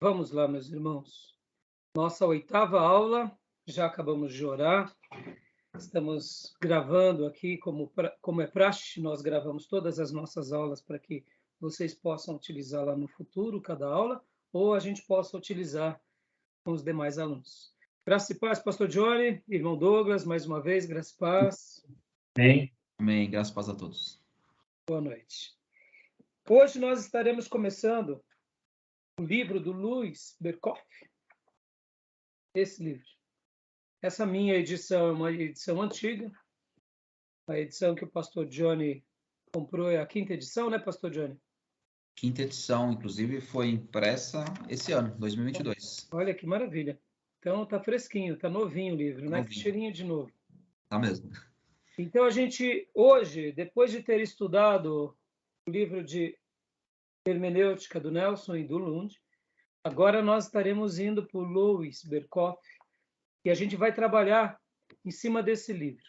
Vamos lá, meus irmãos. Nossa 8ª aula, já acabamos de orar. Estamos gravando aqui, como é praxe, nós gravamos todas as nossas aulas para que vocês possam utilizá-la no futuro, cada aula, ou a gente possa utilizar com os demais alunos. Graça e paz, pastor Johnny, irmão Douglas, mais uma vez, graça e paz. Amém. Amém. Graças e paz a todos. Boa noite. Hoje nós estaremos começando o livro do Louis Berkhof. Esse livro. Essa minha edição é uma edição antiga. A edição que o pastor Johnny comprou é a 5ª edição, né, pastor Johnny? 5ª edição, inclusive, foi impressa esse ano, 2022. Olha que maravilha. Então tá fresquinho, tá novinho o livro, né? Novinho. Que cheirinho de novo. Tá mesmo. Então a gente, hoje, depois de ter estudado o livro de Hermenêutica do Nelson e do Lund, agora nós estaremos indo para o Louis Berkhof e a gente vai trabalhar em cima desse livro.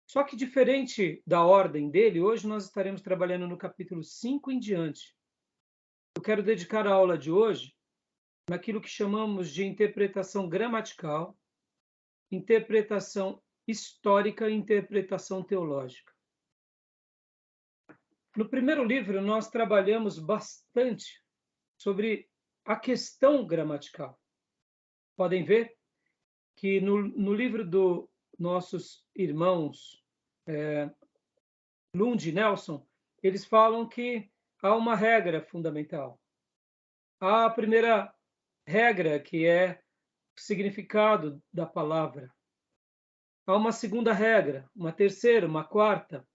Só que diferente da ordem dele, hoje nós estaremos trabalhando no capítulo 5 em diante. Eu quero dedicar a aula de hoje naquilo que chamamos de interpretação gramatical, interpretação histórica e interpretação teológica. No primeiro livro, nós trabalhamos bastante sobre a questão gramatical. Podem ver que no livro dos nossos irmãos Lund e Nelson, eles falam que há uma regra fundamental. Há a primeira regra, que é o significado da palavra. Há uma segunda regra, uma terceira, uma quarta,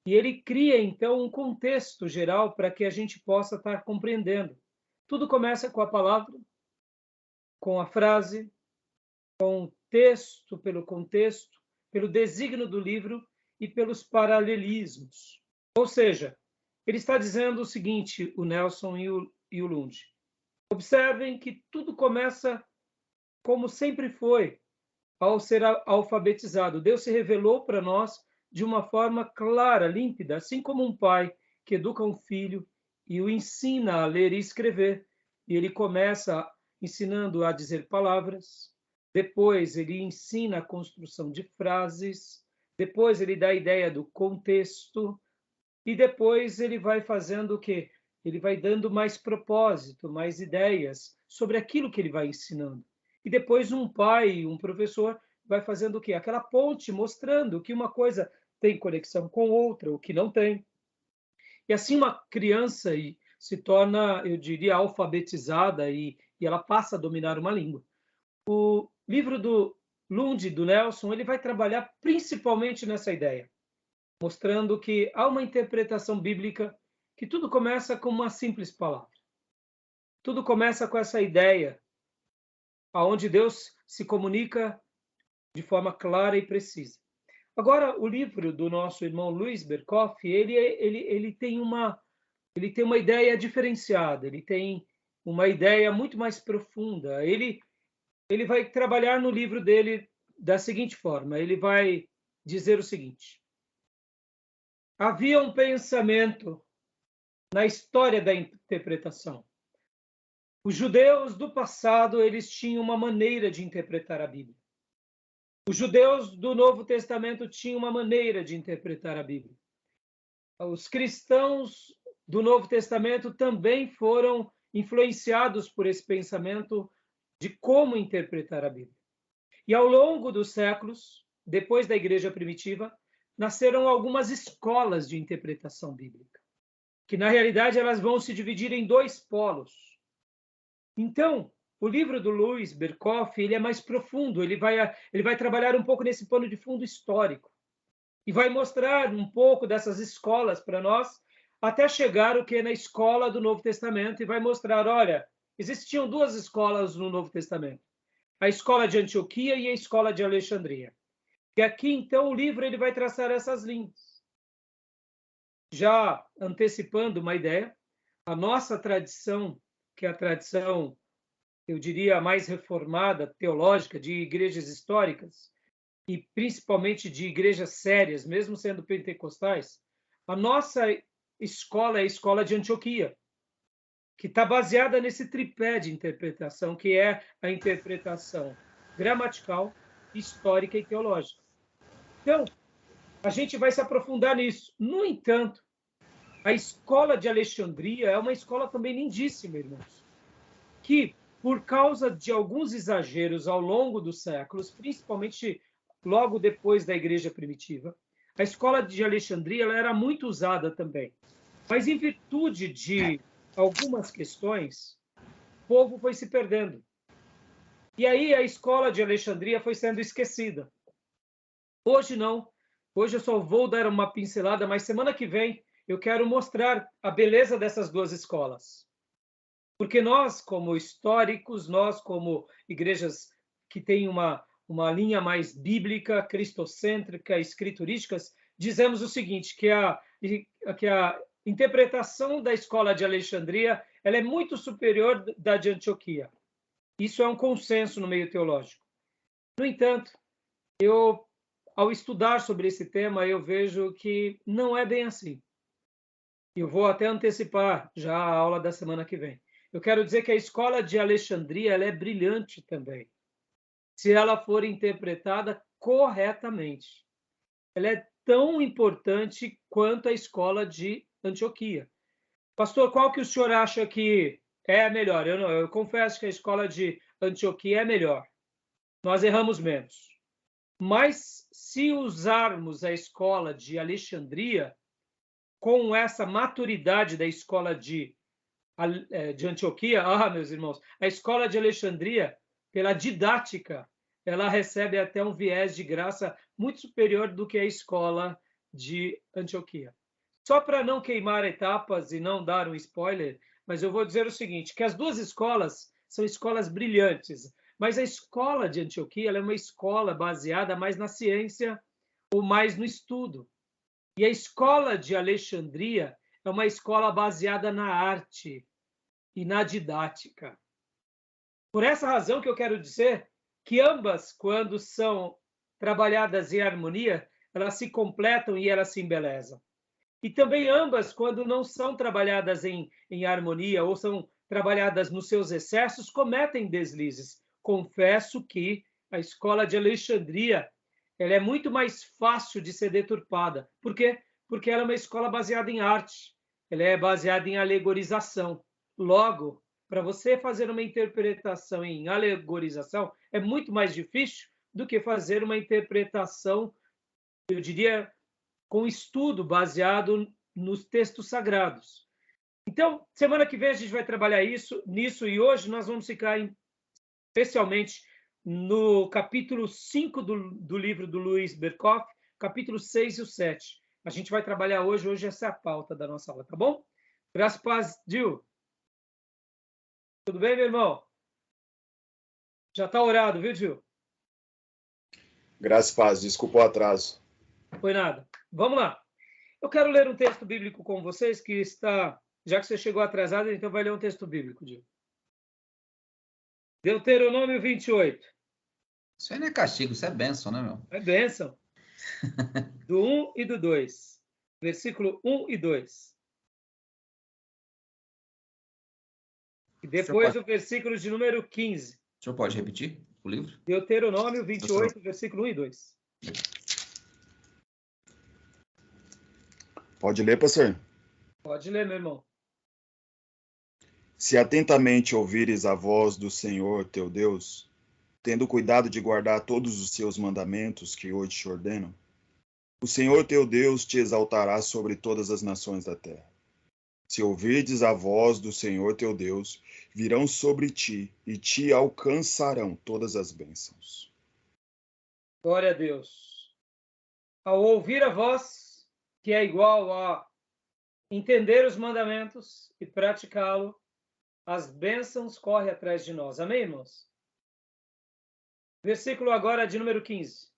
e ele cria, então, um contexto geral para que a gente possa estar compreendendo. Tudo começa com a palavra, com a frase, com o texto, pelo contexto, pelo desígnio do livro e pelos paralelismos. Ou seja, ele está dizendo o seguinte, o Nelson e o Lund. Observem que tudo começa como sempre foi ao ser alfabetizado. Deus se revelou para nós de uma forma clara, límpida, assim como um pai que educa um filho e o ensina a ler e escrever. E ele começa ensinando a dizer palavras, depois ele ensina a construção de frases, depois ele dá a ideia do contexto, e depois ele vai fazendo o quê? Ele vai dando mais propósito, mais ideias sobre aquilo que ele vai ensinando. E depois um pai, um professor, vai fazendo o quê? Aquela ponte mostrando que uma coisa tem conexão com outra, o que não tem. E assim uma criança se torna, eu diria, alfabetizada e ela passa a dominar uma língua. O livro do Lund, do Nelson, ele vai trabalhar principalmente nessa ideia, mostrando que há uma interpretação bíblica que tudo começa com uma simples palavra. Tudo começa com essa ideia, aonde Deus se comunica de forma clara e precisa. Agora, o livro do nosso irmão Louis Berkhof, ele tem uma ideia diferenciada, ele tem uma ideia muito mais profunda. Ele vai trabalhar no livro dele da seguinte forma, ele vai dizer o seguinte: havia um pensamento na história da interpretação. Os judeus do passado, eles tinham uma maneira de interpretar a Bíblia. Os judeus do Novo Testamento tinham uma maneira de interpretar a Bíblia. Os cristãos do Novo Testamento também foram influenciados por esse pensamento de como interpretar a Bíblia. E ao longo dos séculos, depois da igreja primitiva, nasceram algumas escolas de interpretação bíblica, que na realidade elas vão se dividir em 2 polos. Então, o livro do Louis Berkhof, ele é mais profundo, ele vai trabalhar um pouco nesse pano de fundo histórico e vai mostrar um pouco dessas escolas para nós, até chegar o que é na escola do Novo Testamento, e vai mostrar, olha, existiam 2 escolas no Novo Testamento, a escola de Antioquia e a escola de Alexandria. E aqui, então, o livro ele vai traçar essas linhas. Já antecipando uma ideia, a nossa tradição, que é a tradição, eu diria, mais reformada, teológica, de igrejas históricas, e principalmente de igrejas sérias, mesmo sendo pentecostais, a nossa escola é a escola de Antioquia. que está baseada nesse tripé de interpretação, que é a interpretação gramatical, histórica e teológica. Então, a gente vai se aprofundar nisso. No entanto, a escola de Alexandria é uma escola também lindíssima, irmãos, que, por causa de alguns exageros ao longo dos séculos, principalmente logo depois da igreja primitiva, a escola de Alexandria ela era muito usada também. Mas, em virtude de algumas questões, o povo foi se perdendo. E aí a escola de Alexandria foi sendo esquecida. Hoje não. Hoje eu só vou dar uma pincelada, mas semana que vem eu quero mostrar a beleza dessas duas escolas. Porque nós, como históricos, nós, como igrejas que têm uma linha mais bíblica, cristocêntrica, escriturísticas, dizemos o seguinte, que a interpretação da escola de Alexandria ela é muito superior da de Antioquia. Isso é um consenso no meio teológico. No entanto, ao estudar sobre esse tema, eu vejo que não é bem assim. Eu vou até antecipar já a aula da semana que vem. Eu quero dizer que a escola de Alexandria ela é brilhante também, se ela for interpretada corretamente. Ela é tão importante quanto a escola de Antioquia. Pastor, qual que o senhor acha que é a melhor? Eu confesso que a escola de Antioquia é melhor. Nós erramos menos. Mas se usarmos a escola de Alexandria com essa maturidade da escola de Antioquia, meus irmãos, a escola de Alexandria, pela didática, ela recebe até um viés de graça muito superior do que a escola de Antioquia. Só para não queimar etapas e não dar um spoiler, mas eu vou dizer o seguinte, que as duas escolas são escolas brilhantes, mas a escola de Antioquia ela é uma escola baseada mais na ciência ou mais no estudo. E a escola de Alexandria é uma escola baseada na arte e na didática. Por essa razão que eu quero dizer que ambas, quando são trabalhadas em harmonia, elas se completam e elas se embelezam. E também ambas, quando não são trabalhadas em harmonia ou são trabalhadas nos seus excessos, cometem deslizes. Confesso que a escola de Alexandria ela é muito mais fácil de ser deturpada. Por quê? Porque ela é uma escola baseada em arte, ela é baseada em alegorização. Logo, para você fazer uma interpretação em alegorização, é muito mais difícil do que fazer uma interpretação, eu diria, com estudo baseado nos textos sagrados. Então, semana que vem a gente vai trabalhar nisso, e hoje nós vamos ficar especialmente no capítulo 5 do livro do Luiz Berkoff, capítulo 6 e o 7. A gente vai trabalhar hoje essa é a pauta da nossa aula, tá bom? Graças a paz, Gil. Tudo bem, meu irmão? Já está orado, viu, Gil? Graças a paz, desculpa o atraso. Foi nada. Vamos lá. Eu quero ler um texto bíblico com vocês que está... Já que você chegou atrasado, então vai ler um texto bíblico, Gil. Deuteronômio 28. Isso aí não é castigo, isso é bênção, né, meu? É bênção. Do 1 e do 2. Versículo 1 e 2. E depois o versículo de número 15. O senhor pode repetir o livro? Deuteronômio 28, versículo 1 e 2. Pode ler, pastor? Pode ler, meu irmão. Se atentamente ouvires a voz do Senhor teu Deus, tendo cuidado de guardar todos os seus mandamentos que hoje te ordeno, o Senhor teu Deus te exaltará sobre todas as nações da terra. Se ouvirdes a voz do Senhor teu Deus, virão sobre ti e te alcançarão todas as bênçãos. Glória a Deus. Ao ouvir a voz, que é igual a entender os mandamentos e praticá-lo, as bênçãos correm atrás de nós. Amém, irmãos? Versículo agora de número 15.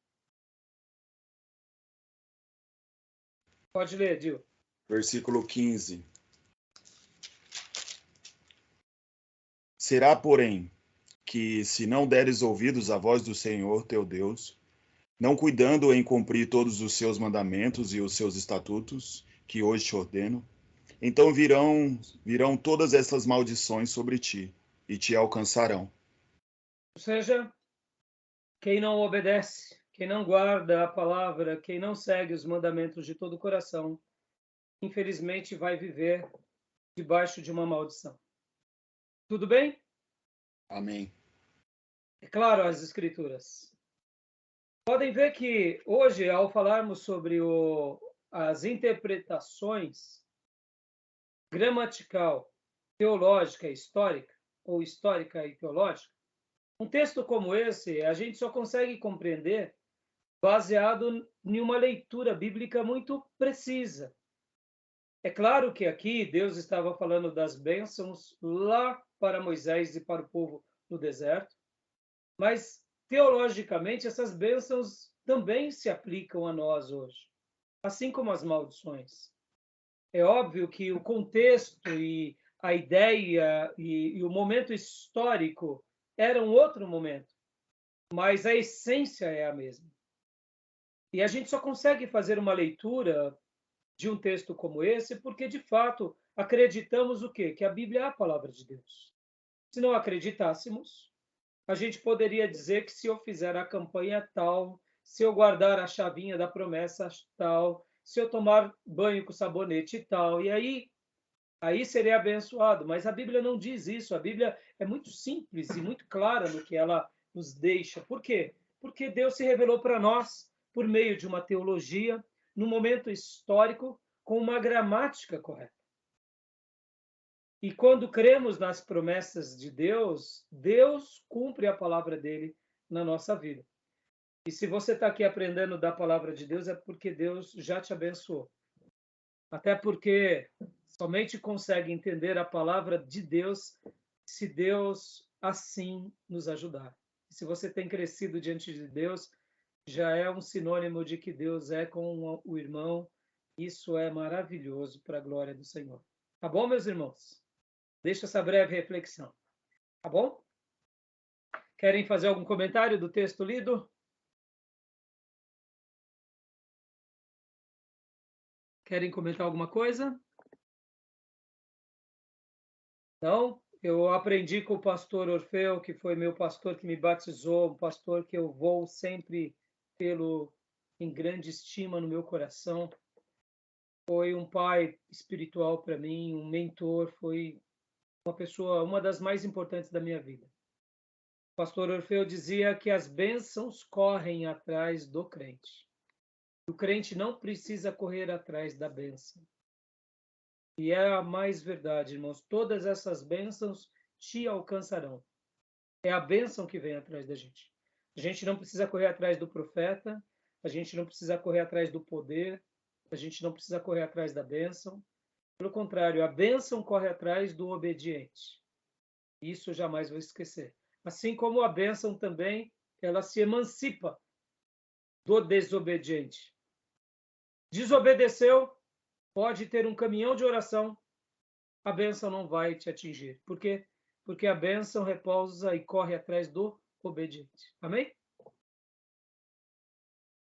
Pode ler, Dil. Versículo 15. Será, porém, que se não deres ouvidos à voz do Senhor teu Deus, não cuidando em cumprir todos os seus mandamentos e os seus estatutos, que hoje te ordeno, Então virão todas essas maldições sobre ti, e te alcançarão. Ou seja, quem não obedece, quem não guarda a palavra, quem não segue os mandamentos de todo o coração, infelizmente vai viver debaixo de uma maldição. Tudo bem? Amém. É claro, as Escrituras. Podem ver que hoje, ao falarmos sobre as interpretações gramatical, teológica e histórica, ou histórica e teológica, um texto como esse a gente só consegue compreender baseado em uma leitura bíblica muito precisa. É claro que aqui Deus estava falando das bênçãos lá para Moisés e para o povo no deserto, mas teologicamente essas bênçãos também se aplicam a nós hoje, assim como as maldições. É óbvio que o contexto e a ideia e o momento histórico eram outro momento, mas a essência é a mesma. E a gente só consegue fazer uma leitura de um texto como esse porque, de fato, acreditamos o quê? Que a Bíblia é a palavra de Deus. Se não acreditássemos, a gente poderia dizer que se eu fizer a campanha tal, se eu guardar a chavinha da promessa tal, se eu tomar banho com sabonete tal, e aí seria abençoado. Mas a Bíblia não diz isso. A Bíblia é muito simples e muito clara no que ela nos deixa. Por quê? Porque Deus se revelou para nós por meio de uma teologia, num momento histórico, com uma gramática correta. E quando cremos nas promessas de Deus, Deus cumpre a palavra dele na nossa vida. E se você está aqui aprendendo da palavra de Deus, é porque Deus já te abençoou. Até porque somente consegue entender a palavra de Deus se Deus assim nos ajudar. Se você tem crescido diante de Deus, já é um sinônimo de que Deus é com o irmão. Isso é maravilhoso para a glória do Senhor. Tá bom, meus irmãos? Deixa essa breve reflexão. Tá bom? Querem fazer algum comentário do texto lido? Querem comentar alguma coisa? Não? Eu aprendi com o pastor Orfeu, que foi meu pastor que me batizou, um pastor que eu vou sempre tê-lo em grande estima no meu coração. Foi um pai espiritual para mim, um mentor, foi uma pessoa, uma das mais importantes da minha vida. O pastor Orfeu dizia que as bênçãos correm atrás do crente. O crente não precisa correr atrás da bênção. E é a mais verdade, irmãos. Todas essas bênçãos te alcançarão. É a bênção que vem atrás da gente. A gente não precisa correr atrás do profeta, a gente não precisa correr atrás do poder, a gente não precisa correr atrás da bênção. Pelo contrário, a bênção corre atrás do obediente. Isso eu jamais vou esquecer. Assim como a bênção também, ela se emancipa do desobediente. Desobedeceu, pode ter um caminhão de oração, a bênção não vai te atingir. Por quê? Porque a bênção repousa e corre atrás do obediente. Amém?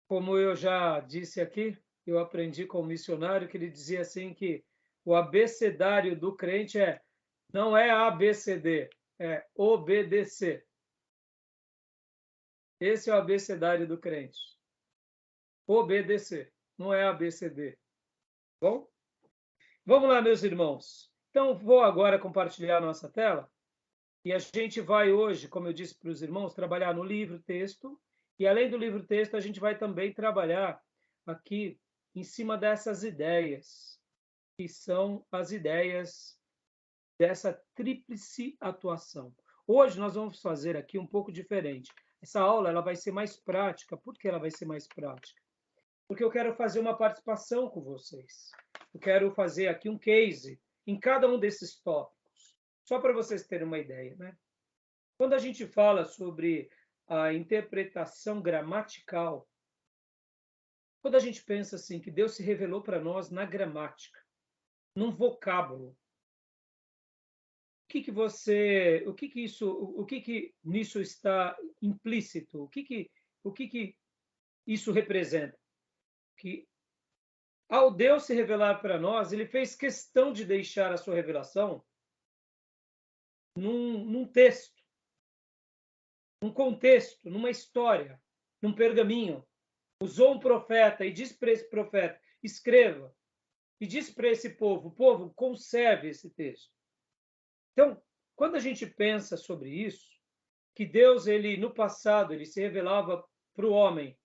Como eu já disse aqui, eu aprendi com um missionário que ele dizia assim que o abecedário do crente não é ABCD, é obedecer. Esse é o abecedário do crente. Obedecer, não é ABCD. Bom? Vamos lá, meus irmãos. Então, vou agora compartilhar a nossa tela e a gente vai hoje, como eu disse para os irmãos, trabalhar no livro-texto e, além do livro-texto, a gente vai também trabalhar aqui em cima dessas ideias, que são as ideias dessa tríplice atuação. Hoje nós vamos fazer aqui um pouco diferente. Essa aula ela vai ser mais prática. Por que ela vai ser mais prática? Porque eu quero fazer uma participação com vocês. Eu quero fazer aqui um case em cada um desses tópicos, só para vocês terem uma ideia, né? Quando a gente fala sobre a interpretação gramatical, quando a gente pensa assim que Deus se revelou para nós na gramática, num vocábulo, o que que nisso está implícito? O que que isso representa? Que ao Deus se revelar para nós, ele fez questão de deixar a sua revelação num texto, num contexto, numa história, num pergaminho. Usou um profeta e disse para esse profeta, escreva. E disse para esse povo, conserve esse texto. Então, quando a gente pensa sobre isso, que Deus, ele no passado, ele se revelava para o homem.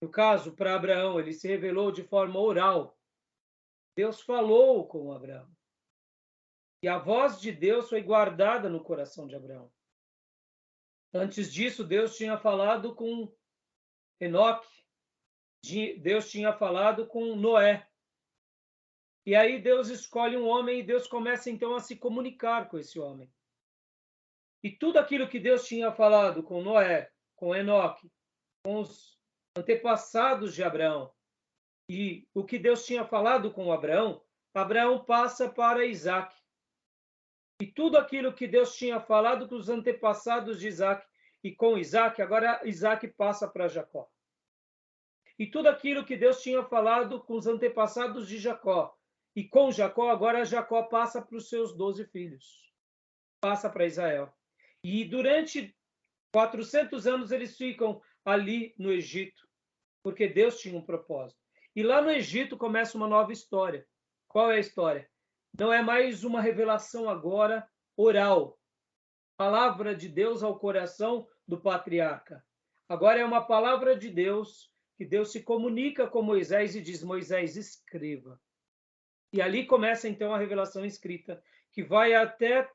No caso, para Abraão, ele se revelou de forma oral. Deus falou com Abraão. E a voz de Deus foi guardada no coração de Abraão. Antes disso, Deus tinha falado com Enoque. Deus tinha falado com Noé. E aí Deus escolhe um homem e Deus começa então a se comunicar com esse homem. E tudo aquilo que Deus tinha falado com Noé, com Enoque, com os antepassados de Abraão, e o que Deus tinha falado com Abraão, Abraão passa para Isaac. E tudo aquilo que Deus tinha falado com os antepassados de Isaac e com Isaac, agora Isaac passa para Jacó. E tudo aquilo que Deus tinha falado com os antepassados de Jacó e com Jacó, agora Jacó passa para os seus 12 filhos. Passa para Israel. E durante 400 anos eles ficam ali no Egito, porque Deus tinha um propósito. E lá no Egito começa uma nova história. Qual é a história? Não é mais uma revelação agora oral. Palavra de Deus ao coração do patriarca. Agora é uma palavra de Deus, que Deus se comunica com Moisés e diz, Moisés, escreva. E ali começa então a revelação escrita, que vai até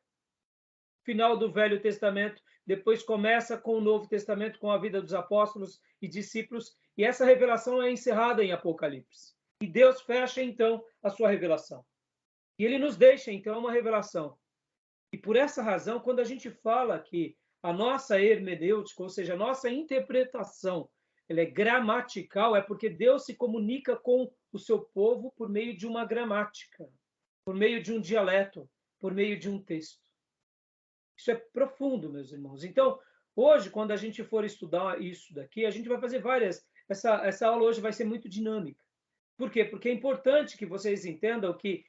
final do Velho Testamento, depois começa com o Novo Testamento, com a vida dos apóstolos e discípulos, e essa revelação é encerrada em Apocalipse. E Deus fecha então a sua revelação. E ele nos deixa então uma revelação. E por essa razão, quando a gente fala que a nossa hermenêutica, ou seja, a nossa interpretação, ela é gramatical, é porque Deus se comunica com o seu povo por meio de uma gramática, por meio de um dialeto, por meio de um texto. Isso é profundo, meus irmãos. Então, hoje, quando a gente for estudar isso daqui, a gente vai fazer várias... Essa aula hoje vai ser muito dinâmica. Por quê? Porque é importante que vocês entendam que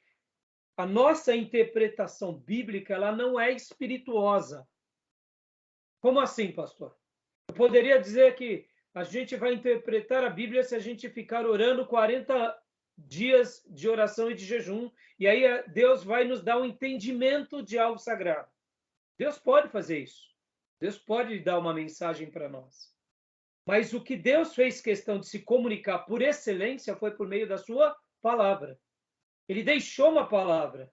a nossa interpretação bíblica, ela não é espirituosa. Como assim, pastor? Eu poderia dizer que a gente vai interpretar a Bíblia se a gente ficar orando 40 dias de oração e de jejum, e aí Deus vai nos dar um entendimento de algo sagrado. Deus pode fazer isso. Deus pode dar uma mensagem para nós. Mas o que Deus fez questão de se comunicar por excelência foi por meio da sua palavra. Ele deixou uma palavra.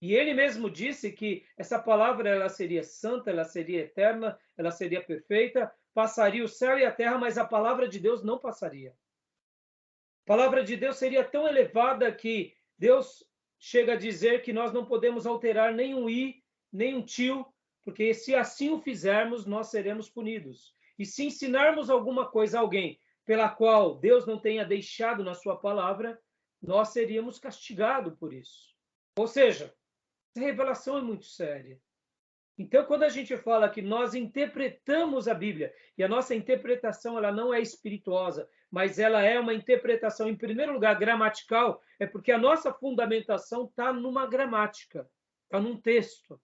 E ele mesmo disse que essa palavra ela seria santa, ela seria eterna, ela seria perfeita, passaria o céu e a terra, mas a palavra de Deus não passaria. A palavra de Deus seria tão elevada que Deus chega a dizer que nós não podemos alterar nem um i, nem um tio, porque se assim o fizermos, nós seremos punidos. E se ensinarmos alguma coisa a alguém pela qual Deus não tenha deixado na sua palavra, nós seríamos castigados por isso. Ou seja, essa revelação é muito séria. Então, quando a gente fala que nós interpretamos a Bíblia, e a nossa interpretação ela não é espirituosa, mas ela é uma interpretação, em primeiro lugar, gramatical, é porque a nossa fundamentação está numa gramática, está num texto.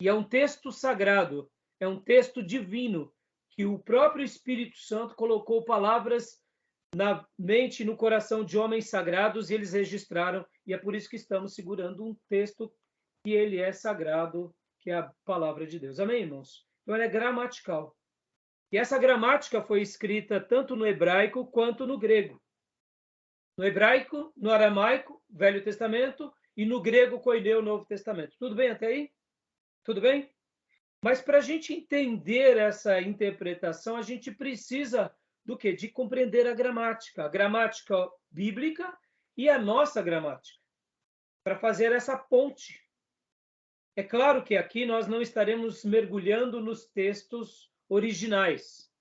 E é um texto sagrado, é um texto divino, que o próprio Espírito Santo colocou palavras na mente e no coração de homens sagrados, e eles registraram, e é por isso que estamos segurando um texto que ele é sagrado, que é a palavra de Deus. Amém, irmãos? Então, ela é gramatical. E essa gramática foi escrita tanto no hebraico quanto no grego. No hebraico, no aramaico, Velho Testamento, e no grego, koineu, Novo Testamento. Tudo bem até aí? Tudo bem? Mas para a gente entender essa interpretação, a gente precisa do quê? De compreender a gramática bíblica e a nossa gramática, para fazer essa ponte. É claro que aqui nós não estaremos mergulhando nos textos originais,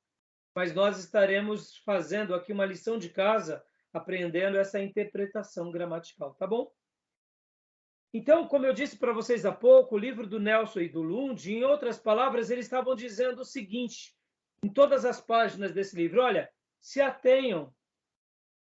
mas nós estaremos fazendo aqui uma lição de casa, aprendendo essa interpretação gramatical, tá bom? Então, como eu disse para vocês há pouco, o livro do Nelson e do Lund, em outras palavras, eles estavam dizendo o seguinte, em todas as páginas desse livro, olha, se atenham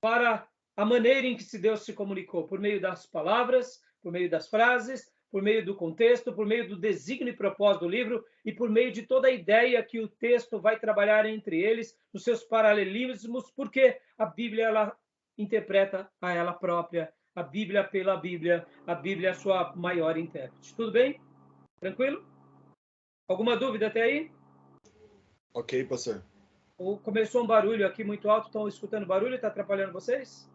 para a maneira em que Deus se comunicou, por meio das palavras, por meio das frases, por meio do contexto, por meio do desígnio e propósito do livro e por meio de toda a ideia que o texto vai trabalhar entre eles, nos seus paralelismos, porque a Bíblia ela interpreta a ela própria, a Bíblia pela Bíblia, a Bíblia é a sua maior intérprete. Tudo bem? Tranquilo? Alguma dúvida até aí? Ok, pastor. Começou um barulho aqui muito alto, estão escutando barulho? Está atrapalhando vocês?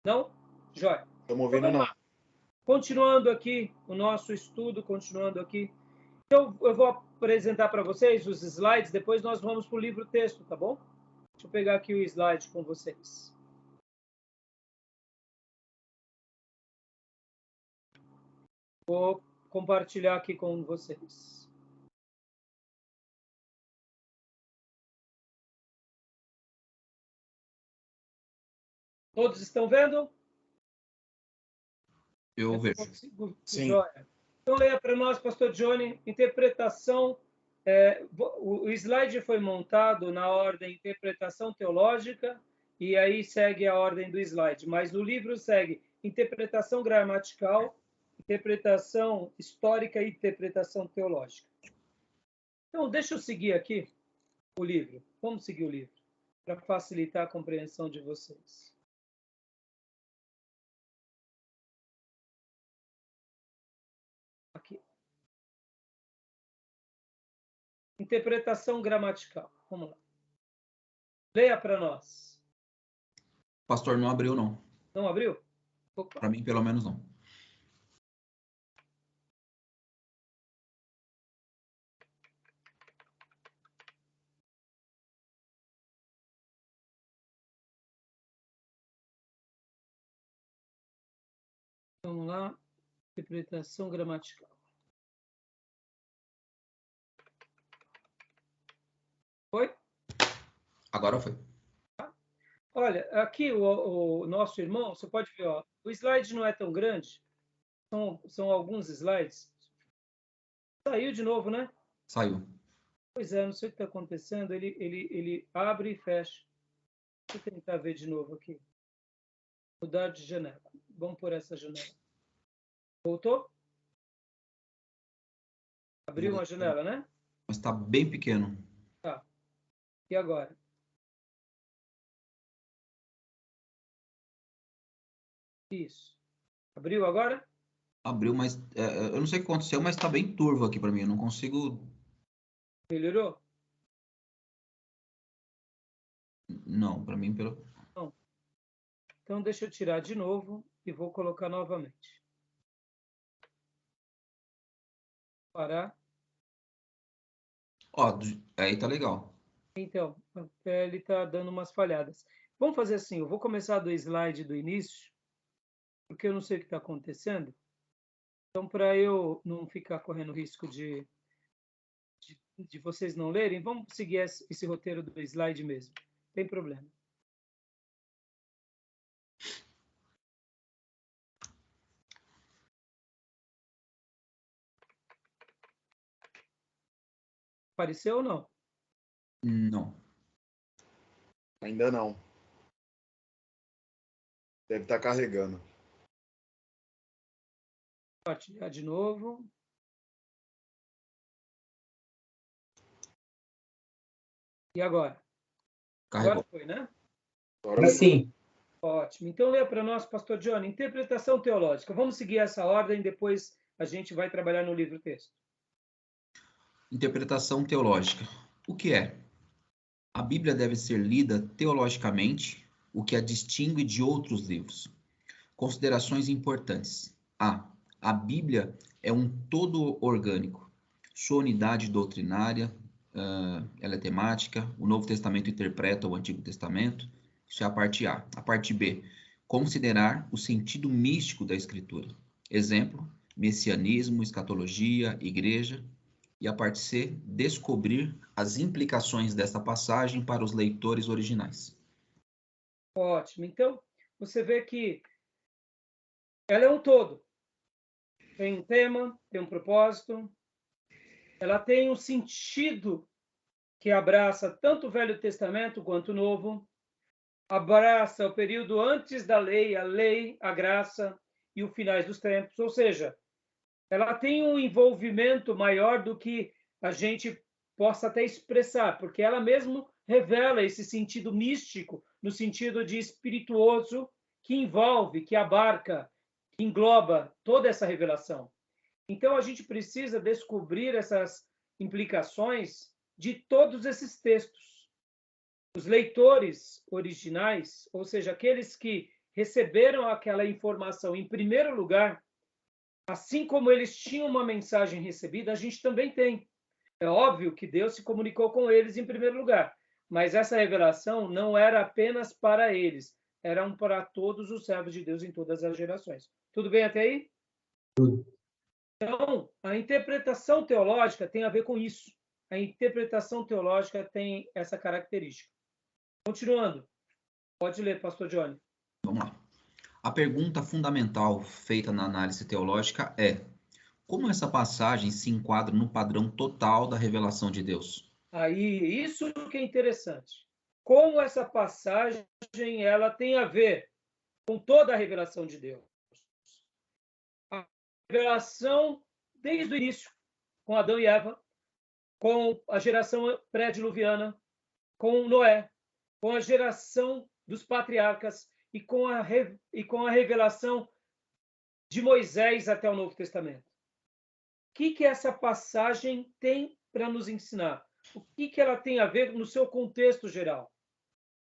Não? Jóia. Estamos ouvindo, não. Continuando aqui o nosso estudo, continuando aqui. Então, eu vou apresentar para vocês os slides, depois nós vamos para o livro texto, tá bom? Deixa eu pegar aqui o slide com vocês. Vou compartilhar aqui com vocês. Todos estão vendo? Eu vejo. Sim. Então, leia para nós, pastor Johnny, interpretação. O slide foi montado na ordem interpretação teológica, e aí segue a ordem do slide, mas no livro segue interpretação gramatical, interpretação histórica e interpretação teológica. Então, deixa eu seguir aqui o livro. Vamos seguir o livro, para facilitar a compreensão de vocês. Aqui. Interpretação gramatical. Vamos lá. Leia para nós. Pastor, não abriu, não. Não abriu? Para mim, pelo menos, não. Vamos lá. Interpretação gramatical. Foi? Agora foi. Olha, aqui o nosso irmão, você pode ver, ó, o slide não é tão grande, são alguns slides. Saiu de novo, né? Saiu. Pois é, não sei o que está acontecendo, ele abre e fecha. Deixa eu tentar ver de novo aqui. Mudar de janela. Vamos por essa janela. Voltou? Abriu uma janela, né? Mas está bem pequeno. Tá. E agora? Isso. Abriu agora? Abriu, mas eu não sei o que aconteceu, mas está bem turvo aqui para mim. Eu não consigo. Melhorou? Não, para mim, pelo. Não. Então, deixa eu tirar de novo e vou colocar novamente. Parar. Ó, aí tá legal. Então, ele está dando umas falhadas. Vamos fazer assim, eu vou começar do slide do início, porque eu não sei o que está acontecendo. Então, para eu não ficar correndo risco de vocês não lerem, vamos seguir esse roteiro do slide mesmo. Não tem problema. Apareceu ou não? Não. Ainda não. Deve estar carregando. Compartilhar de novo. E agora? Carregou. Agora foi, né? Agora sim. Ótimo. Então, leia para nós, pastor Johnny, interpretação teológica. Vamos seguir essa ordem, depois a gente vai trabalhar no livro texto. Interpretação teológica. O que é? A Bíblia deve ser lida teologicamente, o que a distingue de outros livros. Considerações importantes. A Bíblia é um todo orgânico. Sua unidade doutrinária, ela é temática. O Novo Testamento interpreta o Antigo Testamento. Isso é a parte A. A parte B. Considerar o sentido místico da Escritura. Exemplo, messianismo, escatologia, igreja. E a parte C, descobrir as implicações dessa passagem para os leitores originais. Ótimo. Então, você vê que ela é um todo. Tem um tema, tem um propósito. Ela tem um sentido que abraça tanto o Velho Testamento quanto o Novo. abraça o período antes da lei, a graça e os finais dos tempos. Ou seja, ela tem um envolvimento maior do que a gente possa até expressar, porque ela mesmo revela esse sentido místico, no sentido de espirituoso, que envolve, que abarca, que engloba toda essa revelação. Então, a gente precisa descobrir essas implicações de todos esses textos. Os leitores originais, ou seja, aqueles que receberam aquela informação em primeiro lugar, assim como eles tinham uma mensagem recebida, a gente também tem. É óbvio que Deus se comunicou com eles em primeiro lugar, mas essa revelação não era apenas para eles, era para todos os servos de Deus em todas as gerações. Tudo bem até aí? Tudo. Então, a interpretação teológica tem a ver com isso. A interpretação teológica tem essa característica. Continuando. Pode ler, pastor Johnny. Vamos lá. A pergunta fundamental feita na análise teológica é: como essa passagem se enquadra no padrão total da revelação de Deus? Aí, isso que é interessante. Como essa passagem ela tem a ver com toda a revelação de Deus. A revelação desde o início, com Adão e Eva, com a geração pré-diluviana, com Noé, com a geração dos patriarcas e com a revelação de Moisés até o Novo Testamento. O que essa passagem tem para nos ensinar? O que ela tem a ver no seu contexto geral?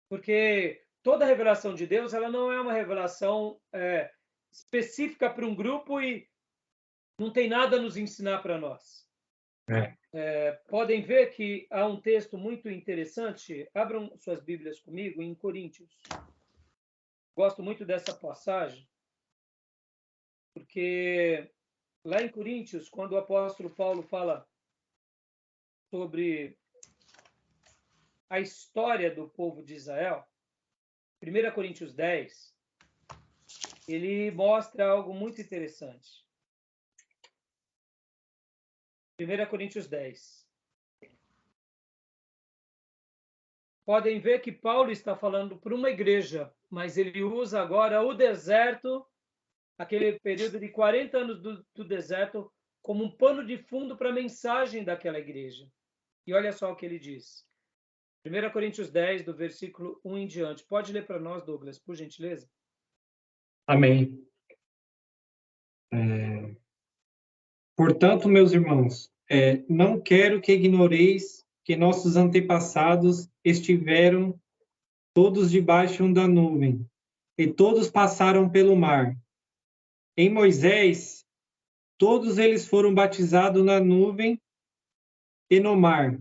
Porque toda a revelação de Deus ela não é uma revelação específica para um grupo e não tem nada a nos ensinar para nós. Podem ver que há um texto muito interessante. Abram suas Bíblias comigo em Coríntios. Gosto muito dessa passagem, porque lá em Coríntios, quando o apóstolo Paulo fala sobre a história do povo de Israel, 1 Coríntios 10, ele mostra algo muito interessante. 1 Coríntios 10. Podem ver que Paulo está falando para uma igreja, mas ele usa agora o deserto, aquele período de 40 anos do deserto, como um pano de fundo para a mensagem daquela igreja. E olha só o que ele diz. 1 Coríntios 10, do versículo 1 em diante. Pode ler para nós, Douglas, por gentileza? Amém. Portanto, meus irmãos, não quero que ignoreis que nossos antepassados estiveram todos debaixo da nuvem, e todos passaram pelo mar. Em Moisés, todos eles foram batizados na nuvem e no mar.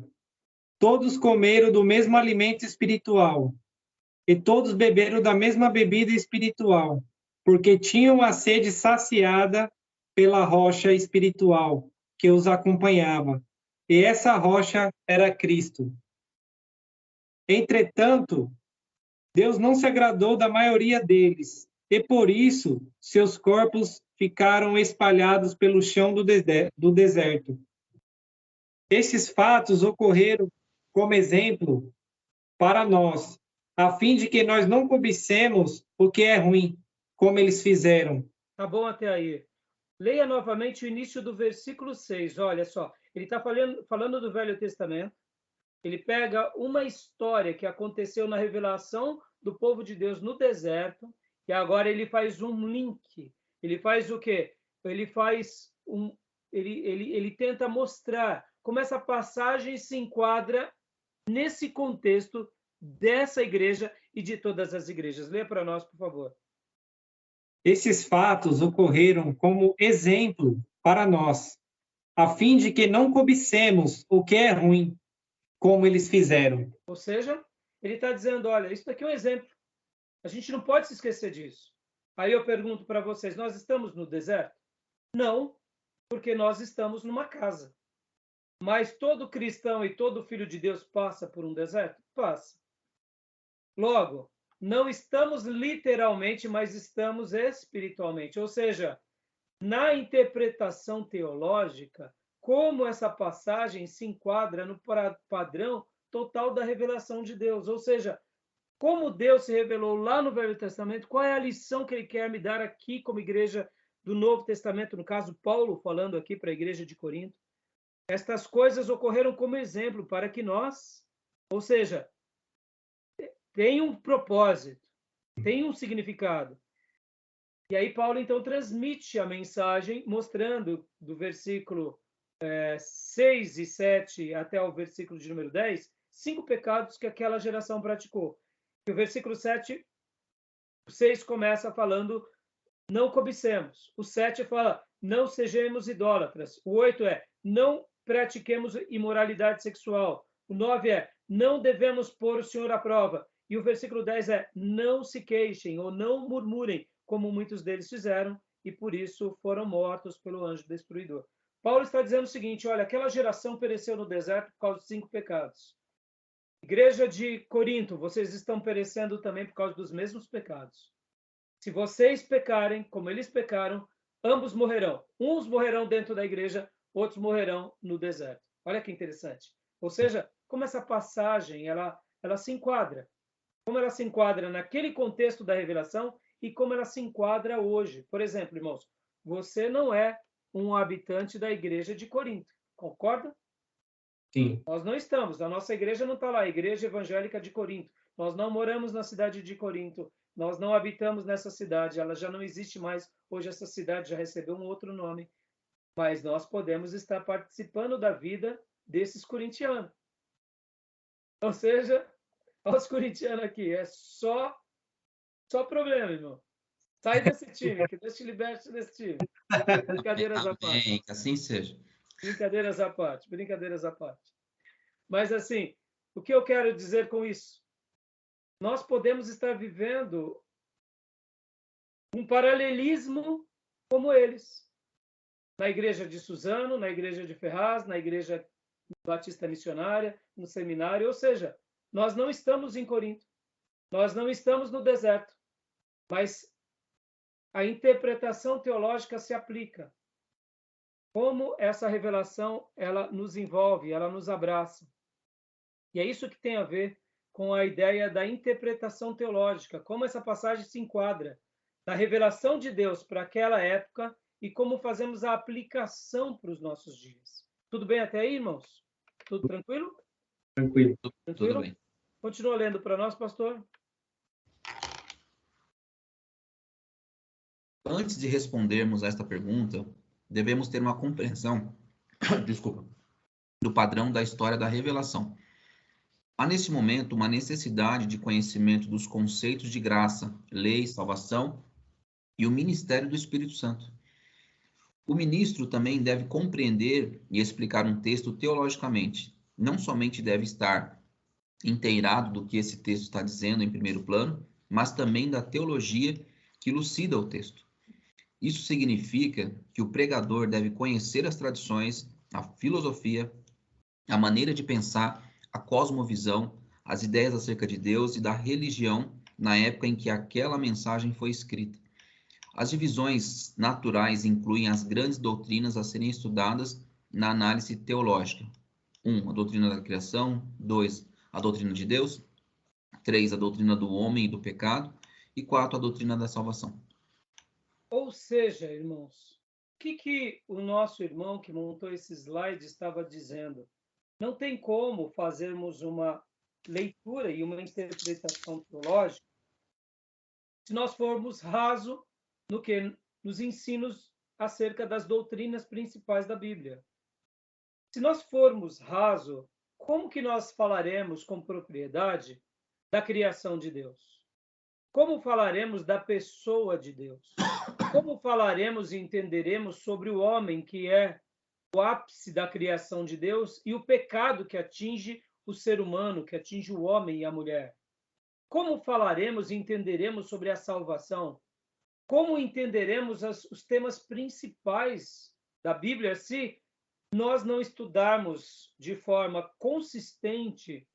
Todos comeram do mesmo alimento espiritual, e todos beberam da mesma bebida espiritual, porque tinham a sede saciada pela rocha espiritual que os acompanhava, e essa rocha era Cristo. Entretanto, Deus não se agradou da maioria deles, e por isso seus corpos ficaram espalhados pelo chão do deserto. Esses fatos ocorreram como exemplo para nós, a fim de que nós não cobicemos o que é ruim, como eles fizeram. Tá bom até aí. Leia novamente o início do versículo 6. Olha só, ele está falando do Velho Testamento. Ele pega uma história que aconteceu na revelação do povo de Deus no deserto, e agora ele faz um link. Ele faz o quê? Ele tenta mostrar como essa passagem se enquadra nesse contexto dessa igreja e de todas as igrejas. Leia para nós, por favor. Esses fatos ocorreram como exemplo para nós, a fim de que não cobicemos o que é ruim, como eles fizeram. Ou seja, ele está dizendo, olha, isso daqui é um exemplo. A gente não pode se esquecer disso. Aí eu pergunto para vocês, nós estamos no deserto? Não, porque nós estamos numa casa. Mas todo cristão e todo filho de Deus passa por um deserto? Passa. Logo, não estamos literalmente, mas estamos espiritualmente. Ou seja, na interpretação teológica, como essa passagem se enquadra no padrão total da revelação de Deus. Ou seja, como Deus se revelou lá no Velho Testamento, qual é a lição que ele quer me dar aqui como igreja do Novo Testamento, no caso Paulo falando aqui para a igreja de Corinto. Estas coisas ocorreram como exemplo para que nós, ou seja, tem um propósito, tem um significado. E aí Paulo então transmite a mensagem mostrando do versículo 6 e 7 até o versículo de número 10, 5 pecados que aquela geração praticou. E o versículo 7, 6 começa falando, não cobicemos. O 7 fala, não sejamos idólatras. O 8 é, não pratiquemos imoralidade sexual. O 9 é, não devemos pôr o Senhor à prova. E o versículo 10 é, não se queixem ou não murmurem, como muitos deles fizeram, e por isso foram mortos pelo anjo destruidor. Paulo está dizendo o seguinte, olha, aquela geração pereceu no deserto por causa de 5 pecados. Igreja de Corinto, vocês estão perecendo também por causa dos mesmos pecados. Se vocês pecarem, como eles pecaram, ambos morrerão. Uns morrerão dentro da igreja, outros morrerão no deserto. Olha que interessante. Ou seja, como essa passagem ela se enquadra. Como ela se enquadra naquele contexto da revelação e como ela se enquadra hoje. Por exemplo, irmãos, você não é um habitante da igreja de Corinto. Concorda? Sim. Nós não estamos. A nossa igreja não está lá. A Igreja Evangélica de Corinto. Nós não moramos na cidade de Corinto. Nós não habitamos nessa cidade. Ela já não existe mais. Hoje essa cidade já recebeu um outro nome. Mas nós podemos estar participando da vida desses corintianos. Ou seja, os corintianos aqui, é só problema, irmão. Sai desse time, que Deus te liberte desse time. Brincadeiras à parte. Amém, que assim seja. Brincadeiras à parte, brincadeiras à parte. Mas, assim, o que eu quero dizer com isso? Nós podemos estar vivendo um paralelismo como eles. Na igreja de Suzano, na igreja de Ferraz, na igreja batista missionária, no seminário. Ou seja, nós não estamos em Corinto. Nós não estamos no deserto. Mas a interpretação teológica se aplica. Como essa revelação ela nos envolve, ela nos abraça. E é isso que tem a ver com a ideia da interpretação teológica, como essa passagem se enquadra na revelação de Deus para aquela época e como fazemos a aplicação para os nossos dias. Tudo bem até aí, irmãos? Tudo tranquilo? Tranquilo. Tranquilo? Tudo bem. Continua lendo para nós, pastor. Antes de respondermos a esta pergunta, devemos ter uma compreensão, do padrão da história da revelação. Há nesse momento uma necessidade de conhecimento dos conceitos de graça, lei, salvação e o ministério do Espírito Santo. O ministro também deve compreender e explicar um texto teologicamente. Não somente deve estar inteirado do que esse texto está dizendo em primeiro plano, mas também da teologia que elucida o texto. Isso significa que o pregador deve conhecer as tradições, a filosofia, a maneira de pensar, a cosmovisão, as ideias acerca de Deus e da religião na época em que aquela mensagem foi escrita. As divisões naturais incluem as grandes doutrinas a serem estudadas na análise teológica. 1. A doutrina da criação. 2. A doutrina de Deus. 3. A doutrina do homem e do pecado. E 4. A doutrina da salvação. Ou seja, irmãos, o que o nosso irmão que montou esse slide estava dizendo? Não tem como fazermos uma leitura e uma interpretação teológica se nós formos raso nos ensinos acerca das doutrinas principais da Bíblia. Se nós formos raso, como que nós falaremos com propriedade da criação de Deus? Como falaremos da pessoa de Deus? Como falaremos e entenderemos sobre o homem que é o ápice da criação de Deus e o pecado que atinge o ser humano, que atinge o homem e a mulher? Como falaremos e entenderemos sobre a salvação? Como entenderemos os temas principais da Bíblia se nós não estudarmos de forma consistente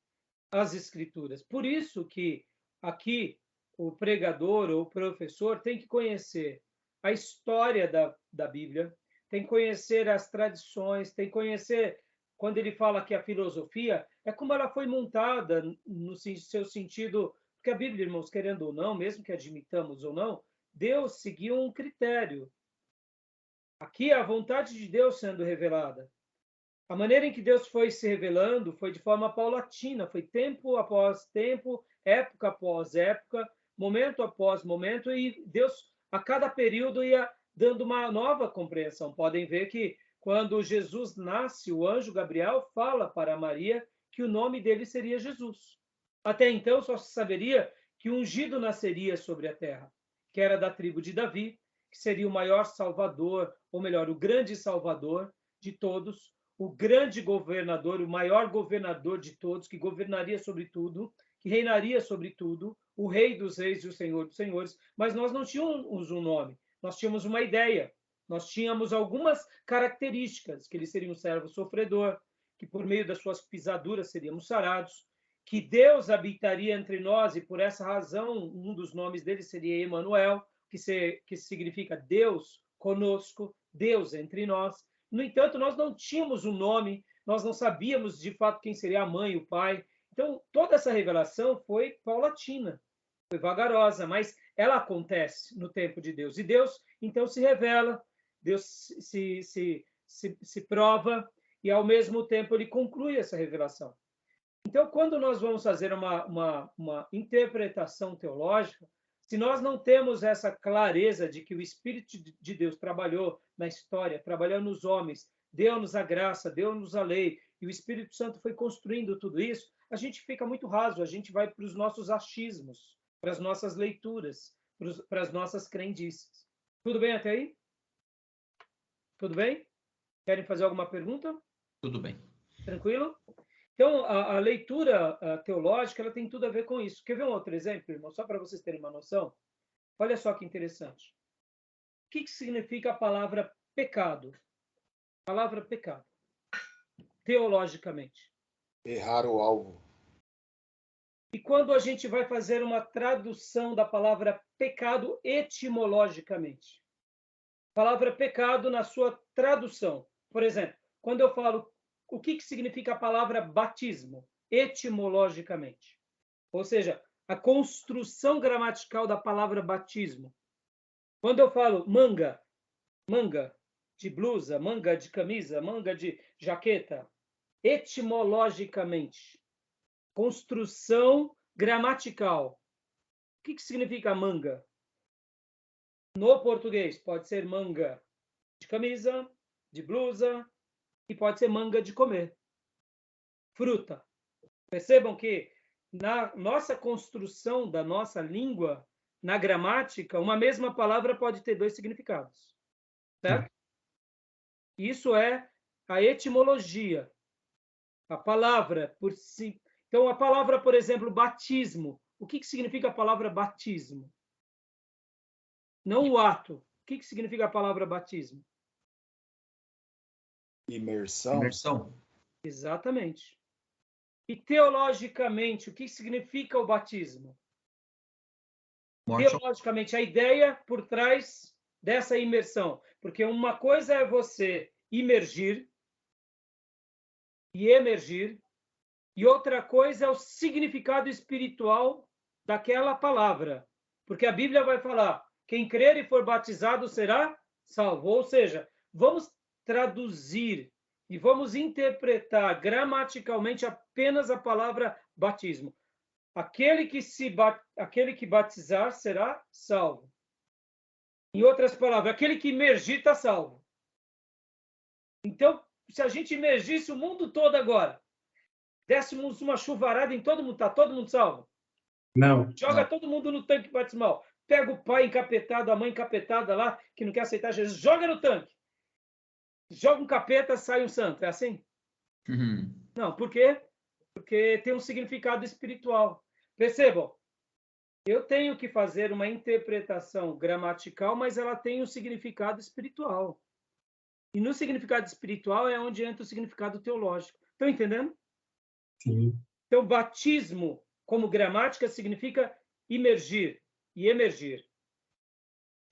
as Escrituras? Por isso que aqui o pregador ou o professor tem que conhecer a história da Bíblia, tem que conhecer as tradições, tem que conhecer, quando ele fala que a filosofia é como ela foi montada no seu sentido, porque Porque a Bíblia, irmãos, querendo ou não, mesmo que admitamos ou não, Deus seguiu um critério. Aqui é a vontade de Deus sendo revelada. A maneira em que Deus foi se revelando foi de forma paulatina, foi tempo após tempo, época após época, momento após momento, e Deus, a cada período, ia dando uma nova compreensão. Podem ver que, quando Jesus nasce, o anjo Gabriel fala para Maria que o nome dele seria Jesus. Até então, só se saberia que um ungido nasceria sobre a terra, que era da tribo de Davi, que seria o maior salvador, ou melhor, o grande salvador de todos, o grande governador, o maior governador de todos, que governaria sobre tudo, que reinaria sobre tudo, o rei dos reis e o senhor dos senhores. Mas nós não tínhamos um nome, nós tínhamos uma ideia, nós tínhamos algumas características, que ele seria um servo sofredor, que por meio das suas pisaduras seríamos sarados, que Deus habitaria entre nós, e por essa razão um dos nomes dele seria Emanuel, que significa Deus conosco, Deus entre nós. No entanto, nós não tínhamos um nome, nós não sabíamos de fato quem seria a mãe e o pai. Então, toda essa revelação foi paulatina, foi vagarosa, mas ela acontece no tempo de Deus. E Deus, então, se revela, Deus se prova, e, ao mesmo tempo, ele conclui essa revelação. Então, quando nós vamos fazer uma interpretação teológica, se nós não temos essa clareza de que o Espírito de Deus trabalhou na história, trabalhou nos homens, deu-nos a graça, deu-nos a lei, e o Espírito Santo foi construindo tudo isso, a gente fica muito raso, a gente vai para os nossos achismos, para as nossas leituras, para as nossas crendices. Tudo bem até aí? Tudo bem? Querem fazer alguma pergunta? Tudo bem. Tranquilo? Então, a leitura teológica ela tem tudo a ver com isso. Quer ver um outro exemplo, irmão? Só para vocês terem uma noção. Olha só que interessante. O que significa a palavra pecado? Palavra pecado. Teologicamente. Errar o alvo. E quando a gente vai fazer uma tradução da palavra pecado etimologicamente? Palavra pecado na sua tradução. Por exemplo, quando eu falo o que significa a palavra batismo, etimologicamente. Ou seja, a construção gramatical da palavra batismo. Quando eu falo manga de blusa, manga de camisa, manga de jaqueta, etimologicamente, construção gramatical. O que significa manga? No português, pode ser manga de camisa, de blusa, e pode ser manga de comer. Fruta. Percebam que na nossa construção da nossa língua, na gramática, uma mesma palavra pode ter dois significados. Certo? Isso é a etimologia. A palavra por si. Então, a palavra, por exemplo, batismo. O que significa a palavra batismo? Não o ato. O que significa a palavra batismo? Imersão. Exatamente. E teologicamente, o que significa o batismo? Morte. Teologicamente, a ideia por trás dessa imersão. Porque uma coisa é você imergir e emergir, e outra coisa é o significado espiritual daquela palavra. Porque a Bíblia vai falar, quem crer e for batizado será salvo. Ou seja, vamos traduzir e vamos interpretar gramaticalmente apenas a palavra batismo. Aquele que batizar será salvo. Em outras palavras, aquele que imergir está salvo. Então, se a gente imergisse o mundo todo agora, dessemos uma chuvarada em todo mundo, está todo mundo salvo? Não. Joga Não. todo mundo no tanque batismal. Pega o pai encapetado, a mãe encapetada lá, que não quer aceitar Jesus, joga no tanque. Joga um capeta, sai um santo. É assim? Uhum. Não, por quê? Porque tem um significado espiritual. Percebam, eu tenho que fazer uma interpretação gramatical, mas ela tem um significado espiritual. E no significado espiritual é onde entra o significado teológico. Estão entendendo? Sim. Então, batismo, como gramática, significa imergir e emergir.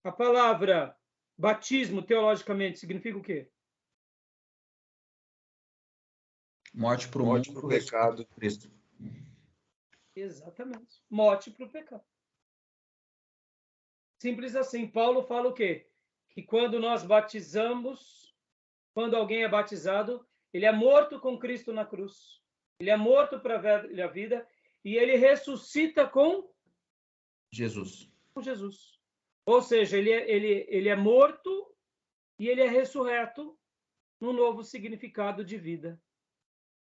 A palavra batismo, teologicamente, significa o quê? Morte para o Morte mundo, pro pecado. Cristo. Exatamente. Morte para o pecado. Simples assim. Paulo fala o quê? Que quando nós batizamos, quando alguém é batizado, ele é morto com Cristo na cruz. Ele é morto para a vida e ele ressuscita com Jesus. Jesus. Ou seja, ele é morto e ele é ressurreto num novo significado de vida.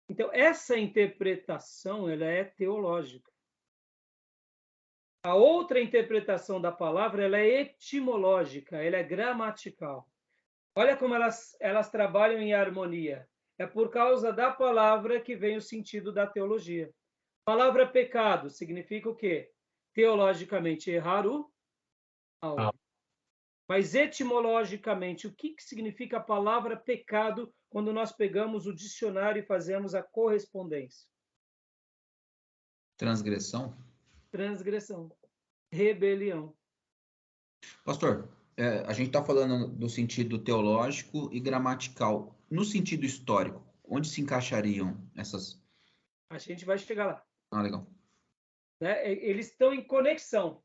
Então, essa interpretação ela é teológica. A outra interpretação da palavra ela é etimológica, ela é gramatical. Olha como elas trabalham em harmonia. É por causa da palavra que vem o sentido da teologia. A palavra pecado significa o quê? Teologicamente, errar o alvo. Mas etimologicamente, o que significa a palavra pecado quando nós pegamos o dicionário e fazemos a correspondência? Transgressão. Transgressão. Rebelião. Pastor, a gente está falando do sentido teológico e gramatical. No sentido histórico, onde se encaixariam essas? A gente vai chegar lá. Ah, legal. Né? Eles estão em conexão.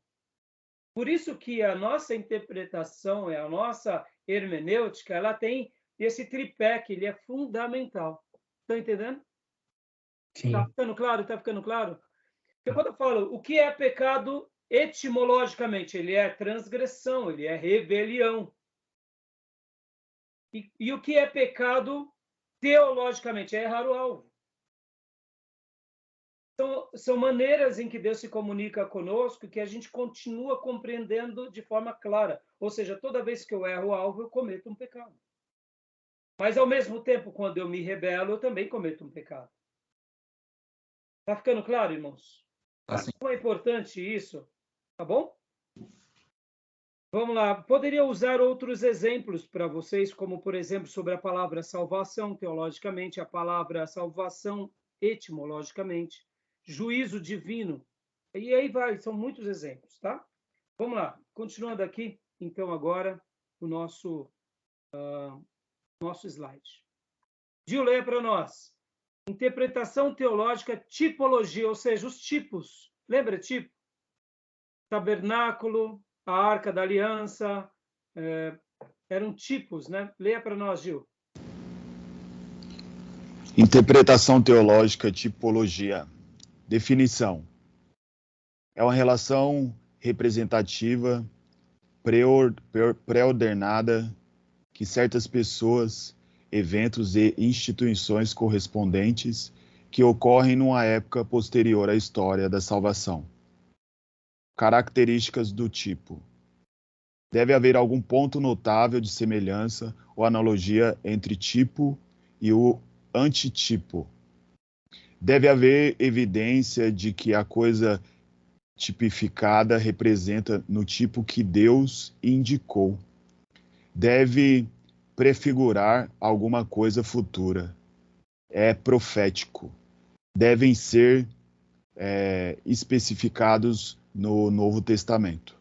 Por isso que a nossa interpretação, a nossa hermenêutica, ela tem esse tripé que ele é fundamental. Estão entendendo? Sim. Está ficando claro? Está ficando claro? Porque quando eu falo o que é pecado etimologicamente, ele é transgressão, ele é rebelião. E o que é pecado teologicamente? É errar o alvo. Então, são maneiras em que Deus se comunica conosco que a gente continua compreendendo de forma clara. Ou seja, toda vez que eu erro o alvo, eu cometo um pecado. Mas, ao mesmo tempo, quando eu me rebelo, eu também cometo um pecado. Está ficando claro, irmãos? Assim. Como é importante isso, tá bom? Vamos lá. Poderia usar outros exemplos para vocês, como, por exemplo, sobre a palavra salvação, teologicamente, a palavra salvação, etimologicamente, juízo divino. E aí vai, são muitos exemplos, tá? Vamos lá. Continuando aqui, então, agora, o nosso slide. Gil, leia para nós. Interpretação teológica, tipologia, ou seja, os tipos. Lembra tipo? Tabernáculo, a Arca da Aliança, eram tipos, né? Leia para nós, Gil. Interpretação teológica, tipologia. Definição. É uma relação representativa, pré-ordenada, que certas pessoas, eventos e instituições correspondentes que ocorrem numa época posterior à história da salvação. Características do tipo. Deve haver algum ponto notável de semelhança ou analogia entre tipo e o antitipo. Deve haver evidência de que a coisa tipificada representa no tipo que Deus indicou. Deve prefigurar alguma coisa futura. É profético. Devem ser especificados no Novo Testamento.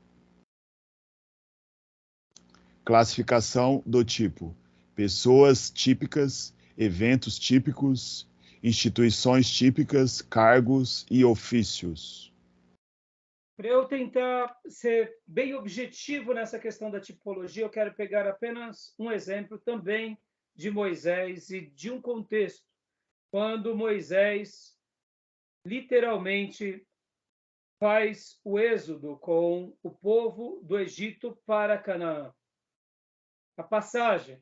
Classificação do tipo: pessoas típicas, eventos típicos, instituições típicas, cargos e ofícios. Para eu tentar ser bem objetivo nessa questão da tipologia, eu quero pegar apenas um exemplo também de Moisés e de um contexto, quando Moisés literalmente faz o êxodo com o povo do Egito para Canaã. A passagem.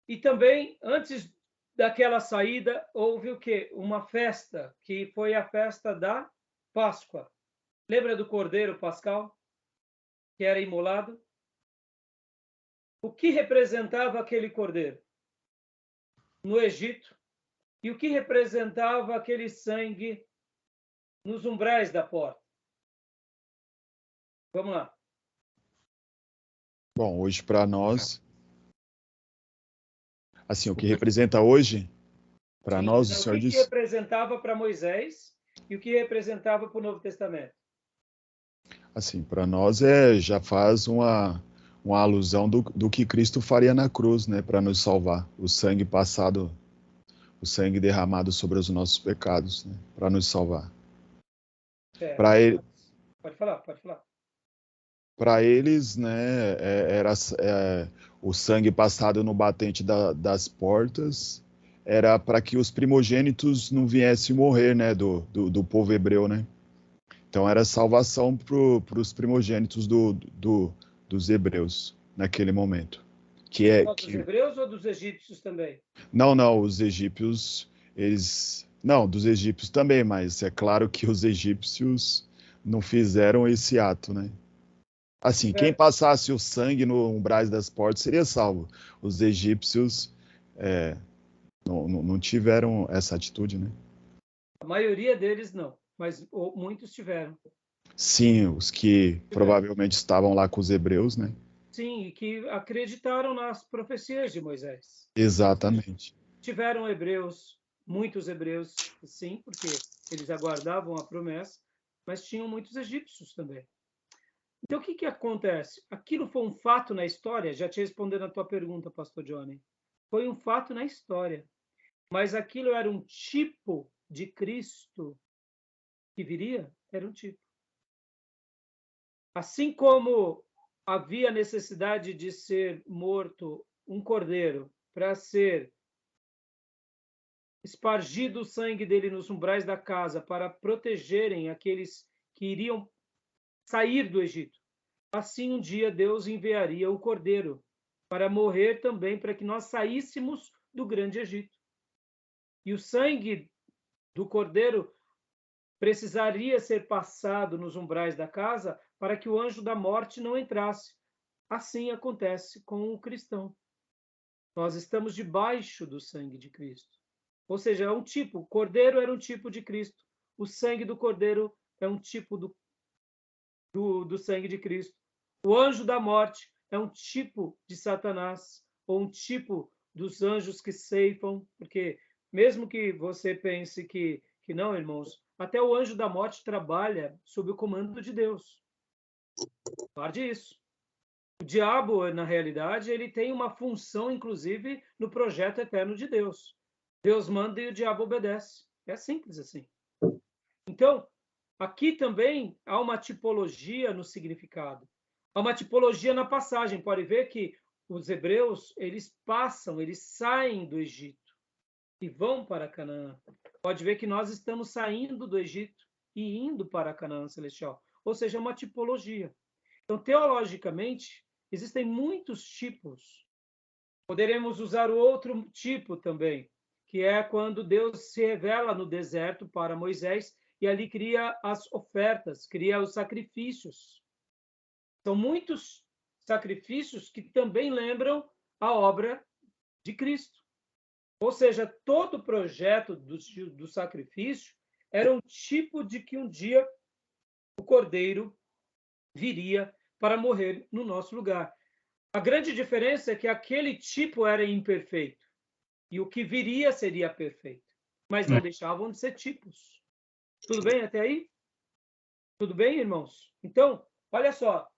E também, antes daquela saída, houve o quê? Uma festa, que foi a festa da Páscoa. Lembra do cordeiro pascal, que era imolado? O que representava aquele cordeiro no Egito? E o que representava aquele sangue nos umbrais da porta? Vamos lá. Bom, hoje para nós, assim, o que representa hoje, para nós, o Senhor diz... O que diz... representava para Moisés e o que representava para o Novo Testamento? Assim, para nós já faz uma alusão do que Cristo faria na cruz, né, para nos salvar. O sangue passado o sangue derramado sobre os nossos pecados, né, para nos salvar. Para ele, pode falar. Para eles, né, era o sangue passado no batente das portas, era para que os primogênitos não viessem morrer, né, do povo hebreu, né? Então era salvação para os primogênitos dos hebreus naquele momento. Dos hebreus ou dos egípcios também? Não, os egípcios, não, dos egípcios também, mas é claro que os egípcios não fizeram esse ato, né? Assim, quem passasse o sangue no umbrais das portas seria salvo. Os egípcios não tiveram essa atitude, né? A maioria deles não, mas muitos tiveram. Sim, os que provavelmente estavam lá com os hebreus, né? Sim, e que acreditaram nas profecias de Moisés. Exatamente. Tiveram muitos hebreus, sim, porque eles aguardavam a promessa, mas tinham muitos egípcios também. Então, o que acontece? Aquilo foi um fato na história, já te respondendo a tua pergunta, pastor Johnny. Foi um fato na história, mas aquilo era um tipo de Cristo que viria? Era um tipo. Assim como havia necessidade de ser morto um cordeiro para ser espargido o sangue dele nos umbrais da casa para protegerem aqueles que iriam sair do Egito, assim um dia Deus enviaria o cordeiro para morrer também para que nós saíssemos do grande Egito. E o sangue do cordeiro precisaria ser passado nos umbrais da casa para que o anjo da morte não entrasse. Assim acontece com o cristão. Nós estamos debaixo do sangue de Cristo. Ou seja, é um tipo, o cordeiro era um tipo de Cristo. O sangue do cordeiro é um tipo do sangue de Cristo. O anjo da morte é um tipo de Satanás, ou um tipo dos anjos que ceifam, porque mesmo que você pense que não, irmãos, até o anjo da morte trabalha sob o comando de Deus. Guarde isso. O diabo, na realidade, ele tem uma função, inclusive, no projeto eterno de Deus. Deus manda e o diabo obedece. É simples assim. Então, aqui também há uma tipologia no significado. Há uma tipologia na passagem. Pode ver que os hebreus, eles saem do Egito e vão para Canaã. Pode ver que nós estamos saindo do Egito e indo para Canaã celestial. Ou seja, é uma tipologia. Então, teologicamente, existem muitos tipos. Poderemos usar o outro tipo também, que é quando Deus se revela no deserto para Moisés e ali cria as ofertas, cria os sacrifícios. São muitos sacrifícios que também lembram a obra de Cristo. Ou seja, todo o projeto do sacrifício era um tipo de que um dia o cordeiro viria para morrer no nosso lugar. A grande diferença é que aquele tipo era imperfeito e o que viria seria perfeito, mas não deixavam de ser tipos. Tudo bem até aí? Tudo bem, irmãos? Então, olha só,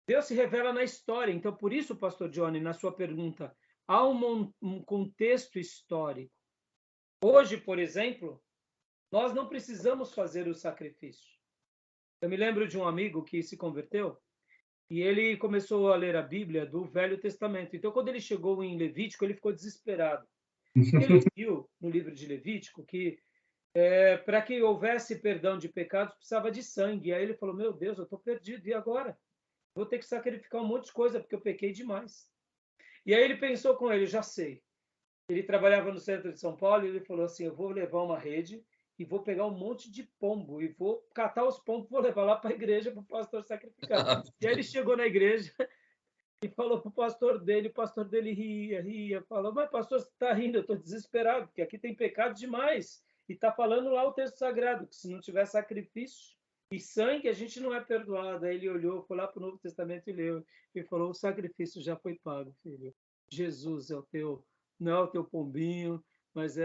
Deus se revela na história. Então, por isso, pastor Johnny, na sua pergunta, há um contexto histórico. Hoje, por exemplo, nós não precisamos fazer o sacrifício. Eu me lembro de um amigo que se converteu e ele começou a ler a Bíblia do Velho Testamento. Então, quando ele chegou em Levítico, ele ficou desesperado. Ele viu no livro de Levítico que para que houvesse perdão de pecados precisava de sangue. E aí ele falou: meu Deus, eu estou perdido, e agora? Vou ter que sacrificar um monte de coisa porque eu pequei demais. E aí ele pensou com ele: já sei. Ele trabalhava no centro de São Paulo e ele falou assim: eu vou levar uma rede e vou pegar um monte de pombo e vou catar os pombos, vou levar lá para a igreja para o pastor sacrificar. E aí ele chegou na igreja e falou para o pastor dele ria, falou: mas pastor, você está rindo, eu estou desesperado, porque aqui tem pecado demais. E está falando lá o texto sagrado, que se não tiver sacrifício e sangue, a gente não é perdoado. Aí ele olhou, foi lá para o Novo Testamento e leu, e falou: o sacrifício já foi pago, filho. Jesus é o teu, não é o teu pombinho, mas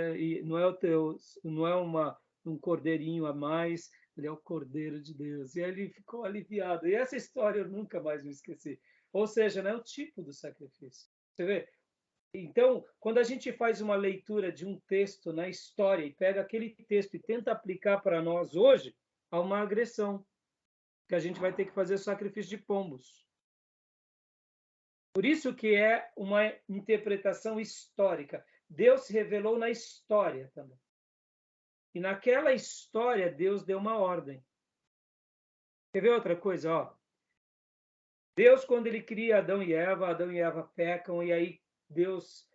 não é o teu, não é um cordeirinho a mais, ele é o Cordeiro de Deus. E aí ele ficou aliviado. E essa história eu nunca mais me esqueci. Ou seja, né, o tipo do sacrifício. Você vê, Então, quando a gente faz uma leitura de um texto na história e pega aquele texto e tenta aplicar para nós hoje, há uma agressão, que a gente vai ter que fazer o sacrifício de pombos. Por isso que é uma interpretação histórica. Deus se revelou na história também. E naquela história, Deus deu uma ordem. Quer ver outra coisa? Ó, Deus, quando ele cria Adão e Eva pecam, e aí Deus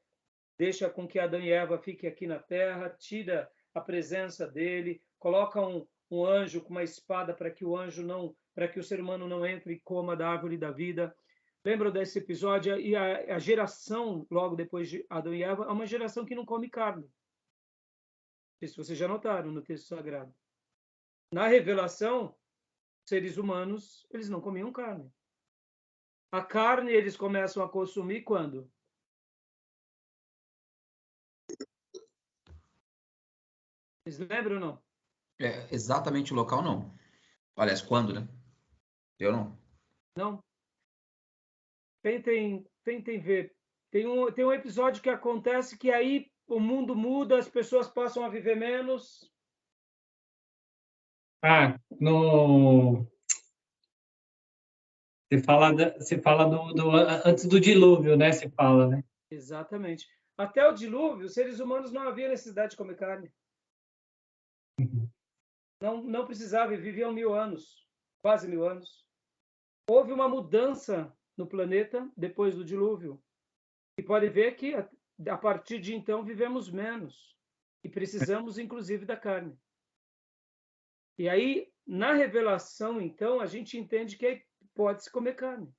deixa com que Adão e Eva fiquem aqui na terra, tira a presença dele, coloca um anjo com uma espada para que o ser humano não entre e coma da árvore da vida. Lembram desse episódio? E a geração, logo depois de Adão e Eva, é uma geração que não come carne. Não sei se vocês já notaram no texto sagrado. Na revelação, seres humanos, eles não comiam carne. A carne eles começam a consumir quando? Vocês lembram ou não? Exatamente o local, não. Aliás, quando, né? Eu não. Não? Tentem ver. Tem um episódio que acontece que aí o mundo muda, as pessoas passam a viver menos. Você fala antes do dilúvio, né? Você fala, né? Exatamente. Até o dilúvio, os seres humanos não havia necessidade de comer carne. Não precisava, viviam 1000 anos, quase 1000 anos. Houve uma mudança no planeta depois do dilúvio. E pode ver que a partir de então vivemos menos e precisamos inclusive da carne. E aí, na revelação, então, a gente entende que pode-se comer carne.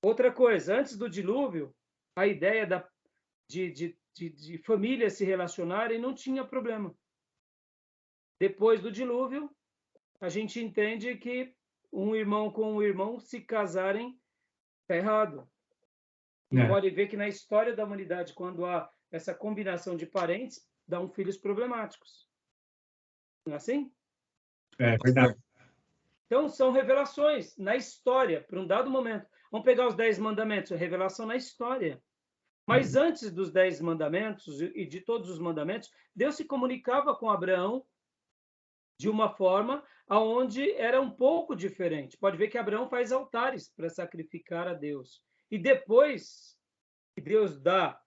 Outra coisa, antes do dilúvio, a ideia de famílias se relacionarem não tinha problema. Depois do dilúvio, a gente entende que um irmão com um irmão se casarem está errado. E pode ver que na história da humanidade, quando há essa combinação de parentes, dão filhos problemáticos. Não é assim? É verdade. Então, são revelações na história, para um dado momento. Vamos pegar os 10 mandamentos, revelação na história. Mas antes dos 10 mandamentos e de todos os mandamentos, Deus se comunicava com Abraão de uma forma aonde era um pouco diferente. Pode ver que Abraão faz altares para sacrificar a Deus. E depois que Deus dá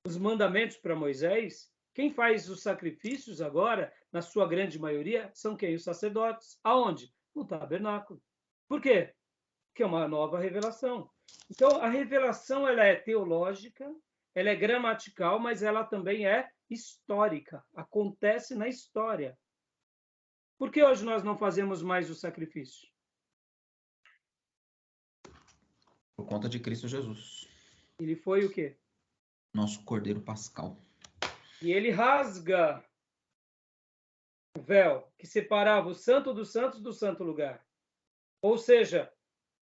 os mandamentos para Moisés, quem faz os sacrifícios agora, na sua grande maioria, são quem? Os sacerdotes. Aonde? No tabernáculo. Por quê? Porque é uma nova revelação. Então, a revelação ela é teológica, ela é gramatical, mas ela também é histórica. Acontece na história. Por que hoje nós não fazemos mais o sacrifício? Por conta de Cristo Jesus. Ele foi o quê? Nosso Cordeiro Pascal. E ele rasga o véu que separava o santo dos santos do santo lugar. Ou seja,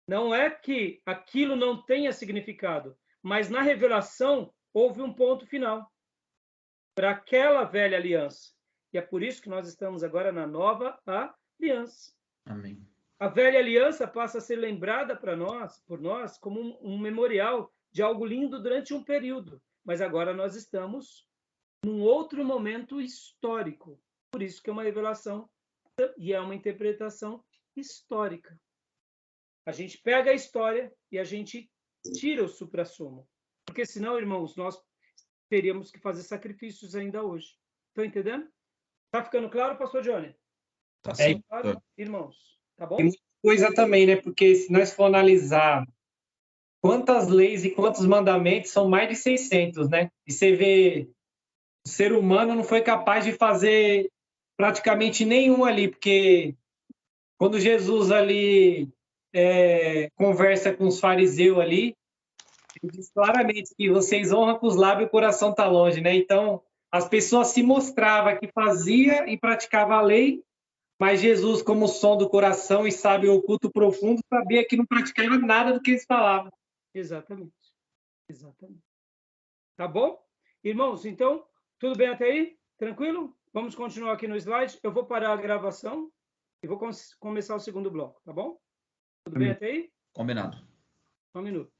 não é que aquilo não tenha significado, mas na revelação houve um ponto final para aquela velha aliança. E é por isso que nós estamos agora na nova aliança. Amém. A velha aliança passa a ser lembrada por nós, como um memorial de algo lindo durante um período. Mas agora nós estamos num outro momento histórico. Por isso que é uma revelação e é uma interpretação histórica. A gente pega a história e a gente tira o suprassumo. Porque senão, irmãos, nós teríamos que fazer sacrifícios ainda hoje. Estão entendendo? Tá ficando claro, pastor Johnny? Tá sim, claro, irmãos? Tá bom? Tem muita coisa também, né? Porque se nós for analisar quantas leis e quantos mandamentos, são mais de 600, né? E você vê, o ser humano não foi capaz de fazer praticamente nenhum ali, porque quando Jesus ali conversa com os fariseus ali, ele diz claramente que vocês honram com os lábios e o coração está longe, né? Então, as pessoas se mostravam que fazia e praticava a lei, mas Jesus, como som do coração e sabe o oculto profundo, sabia que não praticava nada do que eles falavam. Exatamente. Exatamente. Tá bom? Irmãos, então, tudo bem até aí? Tranquilo? Vamos continuar aqui no slide. Eu vou parar a gravação e vou começar o segundo bloco, tá bom? Tudo bem até aí? Combinado. Um minuto.